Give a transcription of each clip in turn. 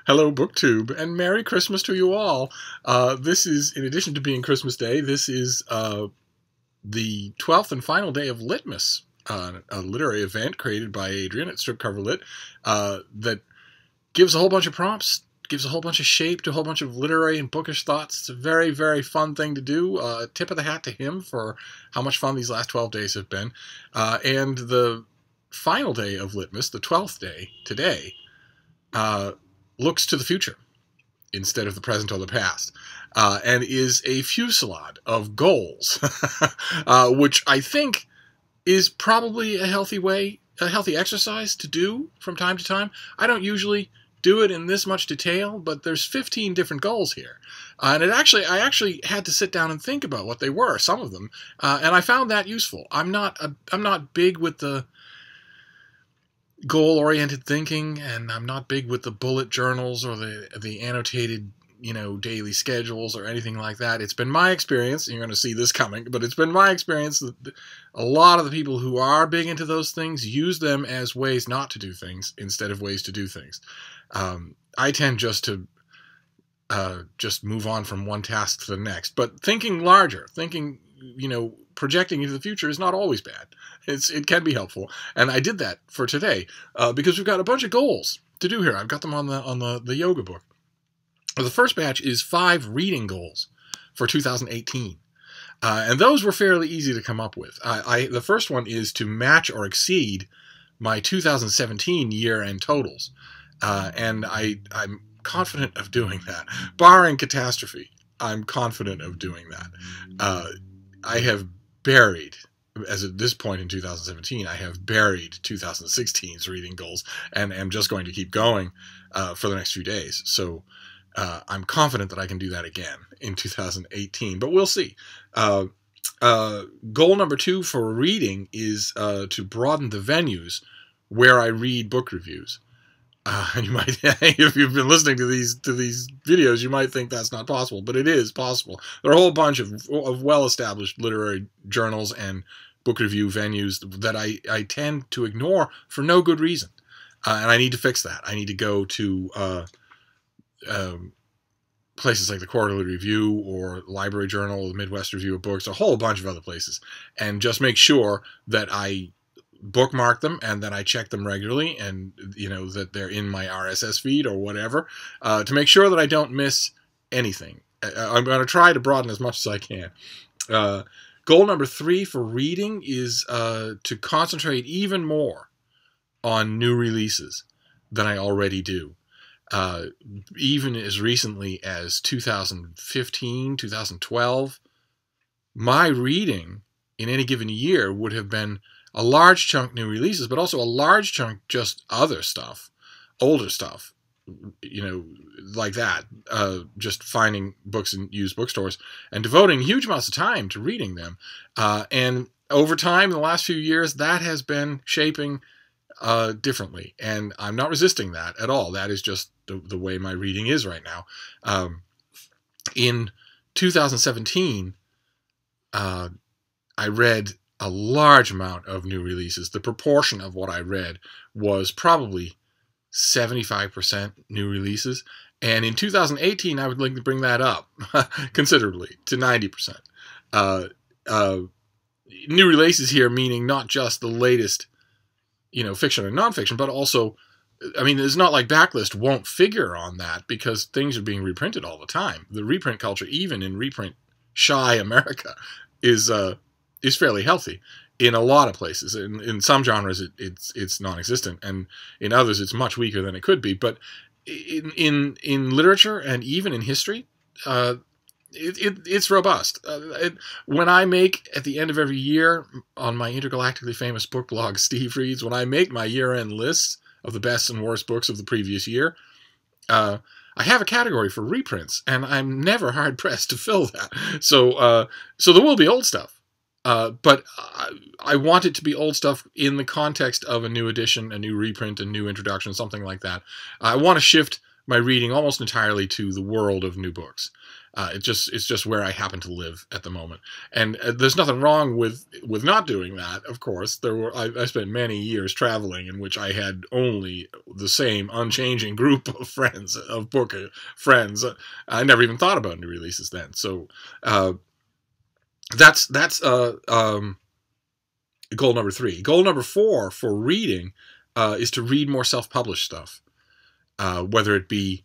Hello, Booktube, and Merry Christmas to you all. This is, in addition to being Christmas Day, this is the 12th and final day of Litmus, a literary event created by Adrian at Stripcover Lit that gives a whole bunch of prompts, gives a whole bunch of shape to a whole bunch of literary and bookish thoughts. It's a very, very fun thing to do. Tip of the hat to him for how much fun these last 12 days have been. And the final day of Litmus, the 12th day, today, looks to the future instead of the present or the past, and is a fusillade of goals, which I think is probably a healthy exercise to do from time to time. I don't usually do it in this much detail, but there's 15 different goals here, and I actually had to sit down and think about what they were, some of them, and I found that useful. I'm not big with the goal-oriented thinking, and I'm not big with the bullet journals or the annotated, daily schedules or anything like that. It's been my experience, and you're going to see this coming, but it's been my experience that a lot of the people who are big into those things use them as ways not to do things instead of ways to do things. I tend just to move on from one task to the next, but thinking larger, projecting into the future is not always bad. It can be helpful, and I did that for today because we've got a bunch of goals to do here. I've got them on the yoga book. The first batch is 5 reading goals for 2018, and those were fairly easy to come up with. The first one is to match or exceed my 2017 year-end totals, and I'm confident of doing that, barring catastrophe. I'm confident of doing that. I have buried, as at this point in 2017, I have buried 2016's reading goals and am just going to keep going for the next few days. So I'm confident that I can do that again in 2018, but we'll see. Goal number 2 for reading is to broaden the venues where I read book reviews. And you might, if you've been listening to these videos, you might think that's not possible, but it is possible. There are a whole bunch of well-established literary journals and book review venues that I tend to ignore for no good reason, and I need to fix that. I need to go to places like the Quarterly Review or Library Journal, the Midwest Review of Books, a whole bunch of other places, and just make sure that I bookmark them and that I check them regularly, and that they're in my RSS feed or whatever, to make sure that I don't miss anything. I'm going to try to broaden as much as I can. Goal number 3 for reading is to concentrate even more on new releases than I already do. Even as recently as 2015, 2012, my reading in any given year would have been a large chunk new releases, but also a large chunk just other stuff, older stuff, like that. Just finding books in used bookstores and devoting huge amounts of time to reading them. And over time, in the last few years, that has been shaping differently. And I'm not resisting that at all. That is just the way my reading is right now. In 2017, I read a large amount of new releases. The proportion of what I read was probably 75% new releases. And in 2018, I would like to bring that up considerably to 90%. New releases here meaning not just the latest, fiction and nonfiction, but also, it's not like Backlist won't figure on that because things are being reprinted all the time. The reprint culture, even in reprint shy America, is fairly healthy in a lot of places. In some genres, it's non-existent, and in others, it's much weaker than it could be. But in literature and even in history, it's robust. When I make, at the end of every year, on my intergalactically famous book blog, Steve Reads, when I make my year-end lists of the best and worst books of the previous year, I have a category for reprints, and I'm never hard-pressed to fill that. So there will be old stuff. But I want it to be old stuff in the context of a new edition, a new reprint, a new introduction, something like that. I want to shift my reading almost entirely to the world of new books. It's just where I happen to live at the moment, and there's nothing wrong with not doing that. Of course, I spent many years traveling in which I had only the same unchanging group of friends, of book friends. I never even thought about new releases then. So that's goal number 3. Goal number 4 for reading is to read more self-published stuff, whether it be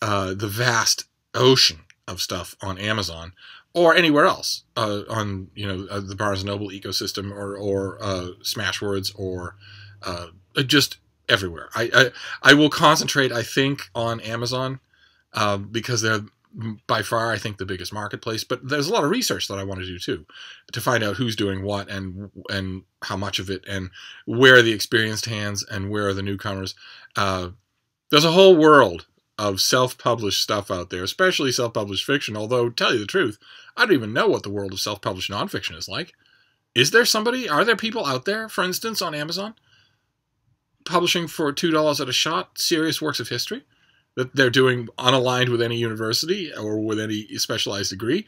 the vast ocean of stuff on Amazon or anywhere else on the Barnes & Noble ecosystem or Smashwords or just everywhere. I will concentrate, I think, on Amazon because they're by far, I think, the biggest marketplace. But there's a lot of research that I want to do too, to find out who's doing what and how much of it, and where are the experienced hands and where are the newcomers. There's a whole world of self-published stuff out there, especially self-published fiction, although, tell you the truth, I don't even know what the world of self-published nonfiction is like. Are there people out there, for instance, on Amazon, publishing for $2 at a shot serious works of history that they're doing unaligned with any university or with any specialized degree?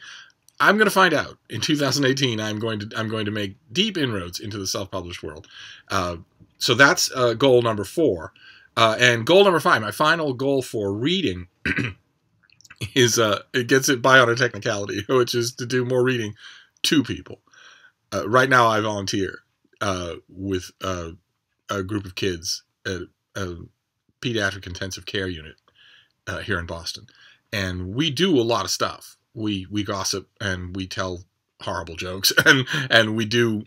I'm going to find out. In 2018, I'm going to make deep inroads into the self-published world. So that's goal number 4. And goal number 5, my final goal for reading, is it gets it by on a technicality, which is to do more reading to people. Right now, I volunteer with a group of kids at a pediatric intensive care unit here in Boston, and we do a lot of stuff. We gossip and we tell horrible jokes, and we do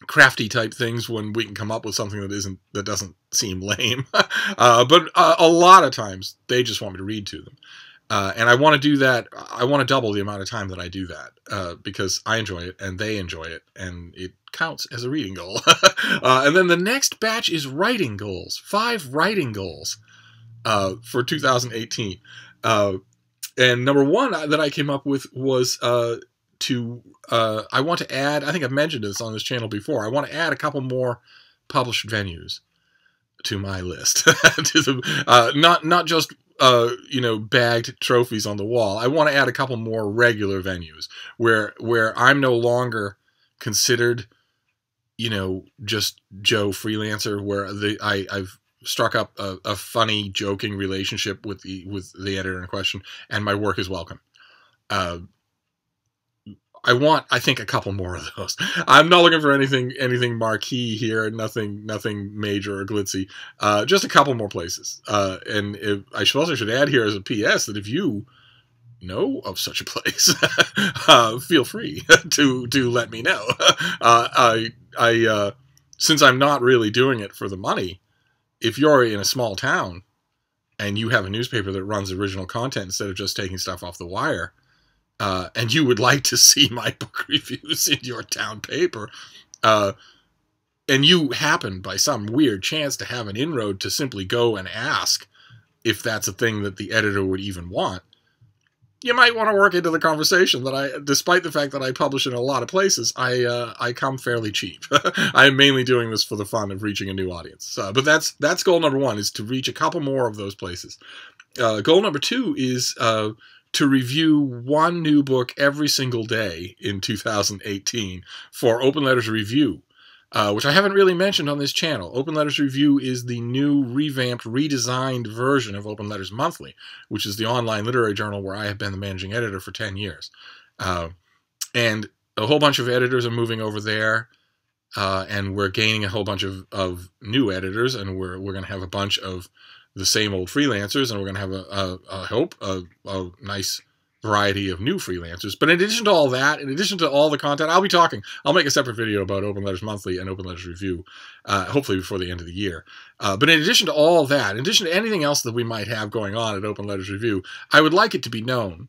crafty type things when we can come up with something that doesn't seem lame. But a lot of times they just want me to read to them. And I want to do that. I want to double the amount of time that I do that because I enjoy it and they enjoy it, and it counts as a reading goal. And then the next batch is writing goals. 5 writing goals for 2018. And number 1 that I came up with was I want to add, I think I've mentioned this on this channel before, I want to add a couple more published venues to my list. To the, not just bagged trophies on the wall. I want to add a couple more regular venues where I'm no longer considered, just Joe freelancer, where I've struck up a funny, joking relationship with the editor in question, and my work is welcome. I want, I think, a couple more of those. I'm not looking for anything marquee here, nothing major or glitzy. Just a couple more places. And I also should add here as a PS that if you know of such a place, feel free to let me know. Since I'm not really doing it for the money, if you're in a small town and you have a newspaper that runs original content instead of just taking stuff off the wire, and you would like to see my book reviews in your town paper, and you happen by some weird chance to have an inroad to simply go and ask if that's a thing that the editor would even want, you might want to work into the conversation that despite the fact that I publish in a lot of places, I come fairly cheap. I'm mainly doing this for the fun of reaching a new audience. But that's goal number 1, is to reach a couple more of those places. Goal number 2 is to review 1 new book every single day in 2018 for Open Letters Review, which I haven't really mentioned on this channel. Open Letters Review is the new, revamped, redesigned version of Open Letters Monthly, which is the online literary journal where I have been the managing editor for 10 years. And a whole bunch of editors are moving over there, and we're gaining a whole bunch of new editors, and we're going to have a bunch of the same old freelancers, and we're going to have I hope a nice variety of new freelancers. But in addition to all that, in addition to all the content, I'll make a separate video about Open Letters Monthly and Open Letters Review, hopefully before the end of the year. But in addition to all that, in addition to anything else that we might have going on at Open Letters Review, I would like it to be known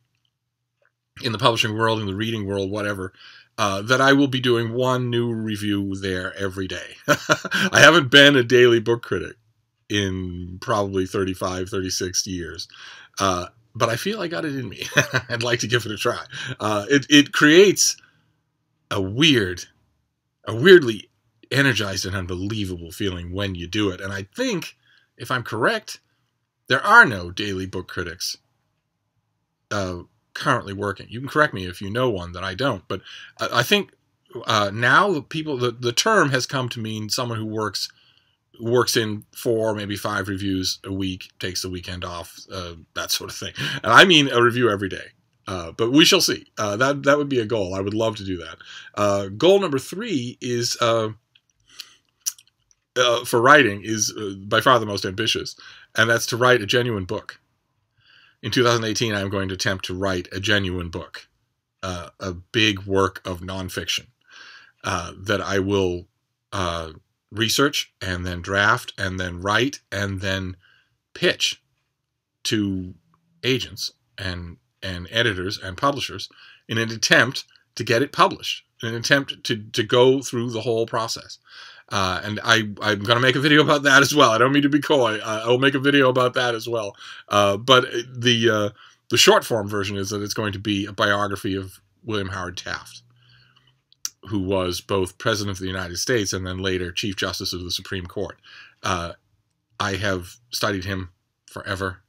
in the publishing world, in the reading world, whatever, that I will be doing 1 new review there every day. I haven't been a daily book critic in probably 35, 36 years. But I feel I got it in me. I'd like to give it a try. It creates a weirdly energized and unbelievable feeling when you do it. And I think, if I'm correct, there are no daily book critics currently working. You can correct me if you know one that I don't, but I think now the term has come to mean someone who works in 4, maybe 5 reviews a week, takes the weekend off, that sort of thing. And I mean a review every day. But we shall see. That would be a goal. I would love to do that. Goal number 3 is for writing is by far the most ambitious, and that's to write a genuine book. In 2018, I'm going to attempt to write a genuine book, a big work of nonfiction that I will research and then draft and then write and then pitch to agents and editors and publishers in an attempt to get it published, in an attempt to go through the whole process. And I'm going to make a video about that as well. I don't mean to be coy. I'll make a video about that as well. But the short form version is that it's going to be a biography of William Howard Taft, who was both President of the United States and then later Chief Justice of the Supreme Court. I have studied him forever.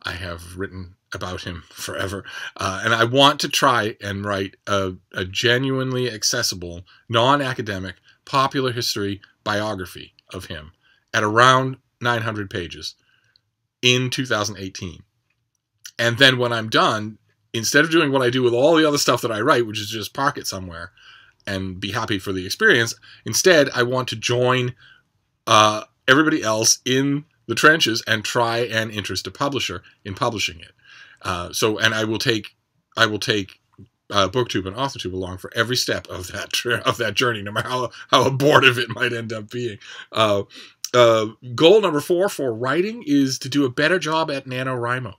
I have written about him forever. And I want to try and write a genuinely accessible, non-academic, popular history biography of him at around 900 pages in 2018. And then when I'm done, instead of doing what I do with all the other stuff that I write, which is just park it somewhere and be happy for the experience, instead I want to join everybody else in the trenches and try and interest a publisher in publishing it. And I will take Booktube and AuthorTube along for every step of that journey, no matter how abortive it might end up being. Goal number 4 for writing is to do a better job at NaNoWriMo.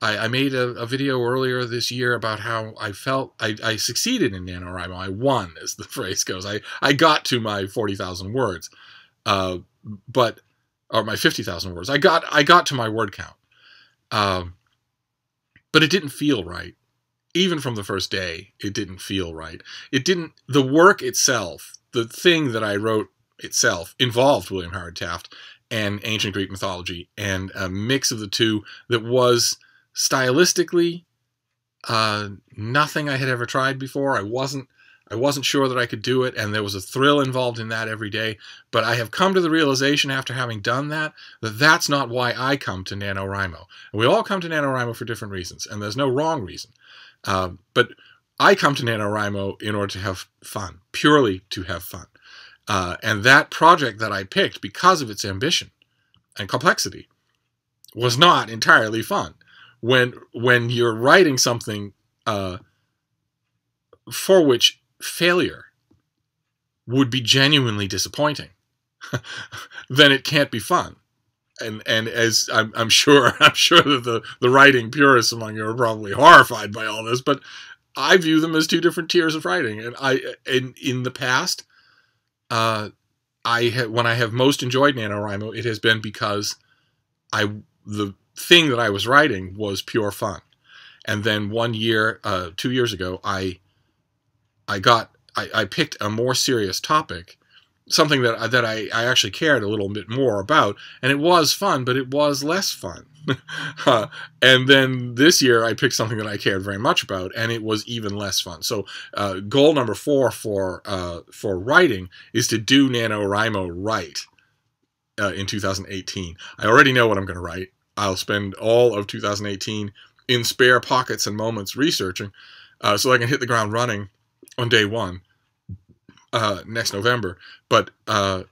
I made a video earlier this year about how I felt I succeeded in NaNoWriMo. I won, as the phrase goes. I got to my 40,000 words, or my 50,000 words. I got to my word count, but it didn't feel right. Even from the first day, it didn't feel right. The work itself, the thing that I wrote itself, involved William Howard Taft and ancient Greek mythology, and a mix of the two that was stylistically nothing I had ever tried before. I wasn't sure that I could do it, and there was a thrill involved in that every day. But I have come to the realization after having done that that's not why I come to NaNoWriMo. And we all come to NaNoWriMo for different reasons, and there's no wrong reason. But I come to NaNoWriMo in order to have fun, purely to have fun. And that project that I picked, because of its ambition and complexity, was not entirely fun. When you're writing something for which failure would be genuinely disappointing, then it can't be fun. And as I'm sure that the writing purists among you are probably horrified by all this, but I view them as two different tiers of writing. And in the past, when I have most enjoyed NaNoWriMo, it has been because the thing that I was writing was pure fun. And then 2 years ago, I picked a more serious topic, something that I actually cared a little bit more about, and it was fun, but it was less fun. And then this year I picked something that I cared very much about, and it was even less fun. So goal number 4 for writing is to do NaNoWriMo right in 2018. I already know what I'm going to write. I'll spend all of 2018 in spare pockets and moments researching, so I can hit the ground running on day 1 next November. But I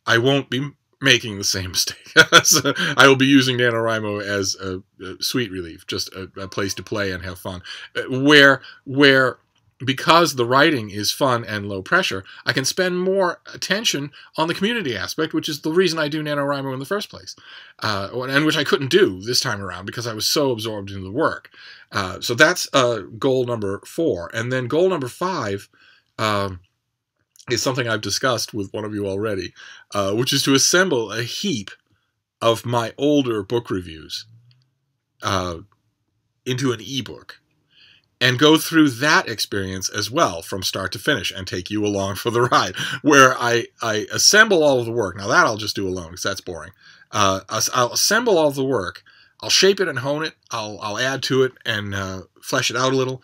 won't be making the same mistake. So I will be using NaNoWriMo as a sweet relief, just a place to play and have fun, where because the writing is fun and low pressure, I can spend more attention on the community aspect, which is the reason I do NaNoWriMo in the first place, and which I couldn't do this time around because I was so absorbed in the work. So that's goal number 4. And then goal number 5 is something I've discussed with one of you already, which is to assemble a heap of my older book reviews into an ebook, and go through that experience as well from start to finish and take you along for the ride, where I assemble all of the work. Now that I'll just do alone because that's boring. I'll assemble all of the work. I'll shape it and hone it. I'll add to it and flesh it out a little.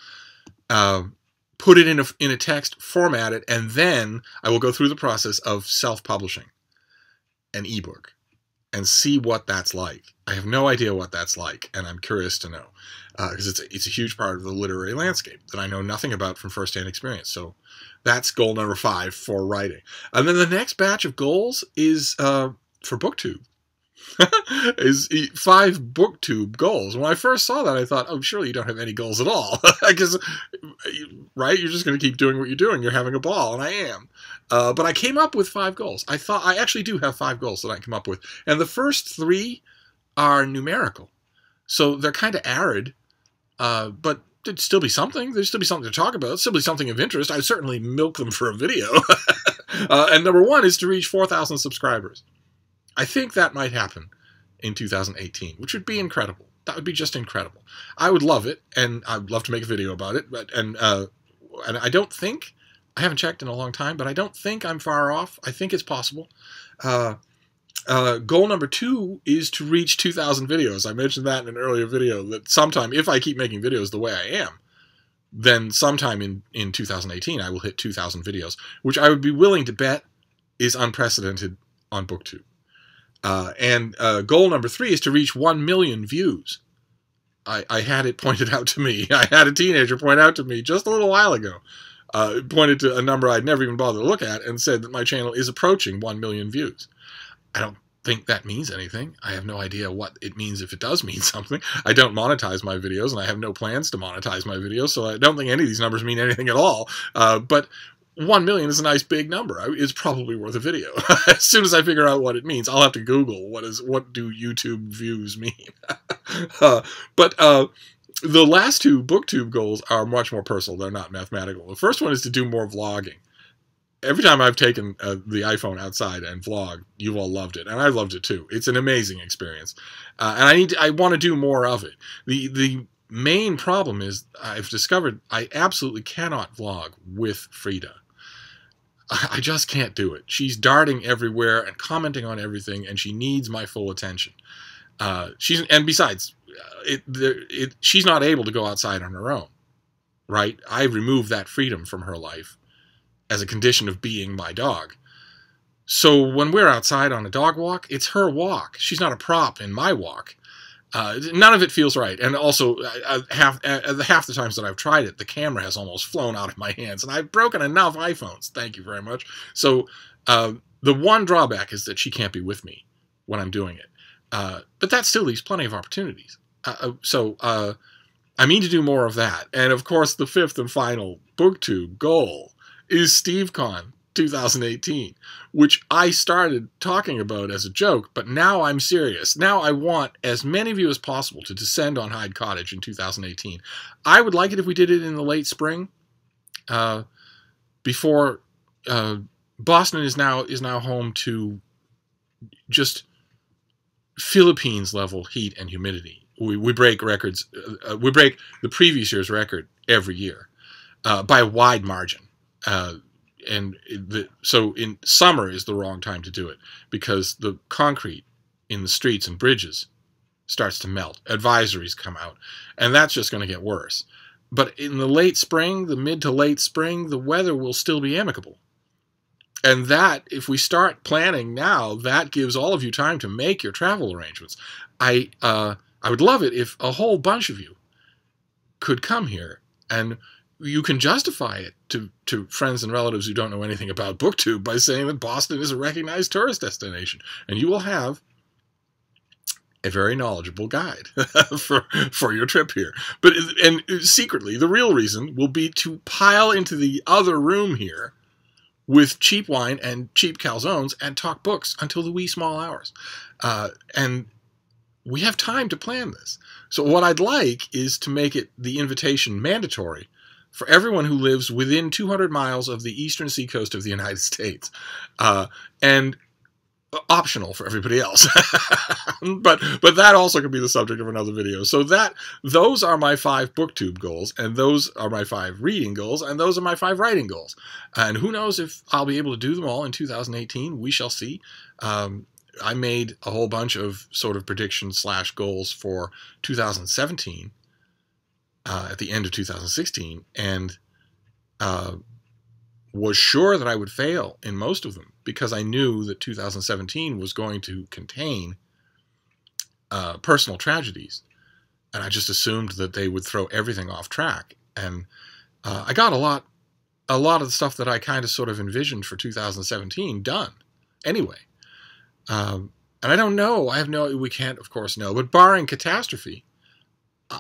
Put it in a text, format it, and then I will go through the process of self-publishing an ebook and see what that's like. I have no idea what that's like, and I'm curious to know, because it's a huge part of the literary landscape that I know nothing about from firsthand experience. So that's goal number 5 for writing. And then the next batch of goals is for Booktube. Is 5 Booktube goals. When I first saw that, I thought, oh, surely you don't have any goals at all. Because, right, you're just going to keep doing what you're doing. You're having a ball, and I am. But I came up with 5 goals. I thought I actually do have 5 goals that I come up with. And the first 3 are numerical. So they're kind of arid, but there'd still be something. There'd still be something to talk about. Still be something of interest. I'd certainly milk them for a video. And number 1 is to reach 4,000 subscribers. I think that might happen in 2018, which would be incredible. That would be just incredible. I would love it, and I'd love to make a video about it. And I don't think, I haven't checked in a long time, but I don't think I'm far off. I think it's possible. Goal number 2 is to reach 2,000 videos. I mentioned that in an earlier video, that sometime, if I keep making videos the way I am, then sometime in 2018 I will hit 2,000 videos, which I would be willing to bet is unprecedented on Booktube. And goal number 3 is to reach 1 million views. I had it pointed out to me. I had a teenager point out to me just a little while ago. Pointed to a number I'd never even bothered to look at and said that my channel is approaching 1 million views. I don't think that means anything. I have no idea what it means if it does mean something. I don't monetize my videos, and I have no plans to monetize my videos, so I don't think any of these numbers mean anything at all. But 1 million is a nice big number. It's probably worth a video. As soon as I figure out what it means, I'll have to Google what do YouTube views mean. But the last 2 Booktube goals are much more personal. They're not mathematical. The first one is to do more vlogging. Every time I've taken the iPhone outside and vlogged, you've all loved it, and I loved it too. It's an amazing experience, and I want to do more of it. The main problem is I've discovered I absolutely cannot vlog with Frida. I just can't do it. She's darting everywhere and commenting on everything, and she needs my full attention. And besides, she's not able to go outside on her own, right? I removed that freedom from her life as a condition of being my dog. So when we're outside on a dog walk, it's her walk. She's not a prop in my walk. None of it feels right. And also, half the times that I've tried it, the camera has almost flown out of my hands. And I've broken enough iPhones. Thank you very much. So the one drawback is that she can't be with me when I'm doing it. But that still leaves plenty of opportunities. So I mean to do more of that. And of course, the 5th and final Booktube goal is SteveCon 2018, which I started talking about as a joke, but now I'm serious. Now I want as many of you as possible to descend on Hyde Cottage in 2018. I would like it if we did it in the late spring, before Boston is now home to just Philippines level heat and humidity. We break records. We break the previous year's record every year by a wide margin. So in summer is the wrong time to do it because the concrete in the streets and bridges starts to melt. Advisories come out, and that's just going to get worse. But in the late spring, the mid to late spring, the weather will still be amicable. And that, if we start planning now, that gives all of you time to make your travel arrangements. I would love it if a whole bunch of you could come here, and you can justify it to friends and relatives who don't know anything about Booktube by saying that Boston is a recognized tourist destination, and you will have a very knowledgeable guide for your trip here. And secretly, the real reason will be to pile into the other room here with cheap wine and cheap calzones and talk books until the wee small hours. And we have time to plan this. So what I'd like is to make it the invitation mandatory for everyone who lives within 200 miles of the eastern seacoast of the United States, and optional for everybody else. but that also could be the subject of another video. So those are my 5 Booktube goals, and those are my 5 reading goals, and those are my 5 writing goals. And who knows if I'll be able to do them all in 2018? We shall see. I made a whole bunch of sort of predictions slash goals for 2017 at the end of 2016, and was sure that I would fail in most of them because I knew that 2017 was going to contain personal tragedies, and I just assumed that they would throw everything off track. And I got a lot of the stuff that I kind of sort of envisioned for 2017 done anyway. And I don't know. We can't, of course, know. But barring catastrophe,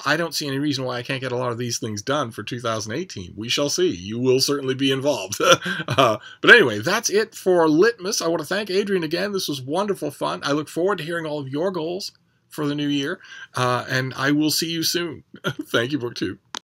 I don't see any reason why I can't get a lot of these things done for 2018. We shall see. You will certainly be involved. But anyway, that's it for Litmus. I want to thank Adrian again. This was wonderful fun. I look forward to hearing all of your goals for the new year. And I will see you soon. Thank you, Booktube.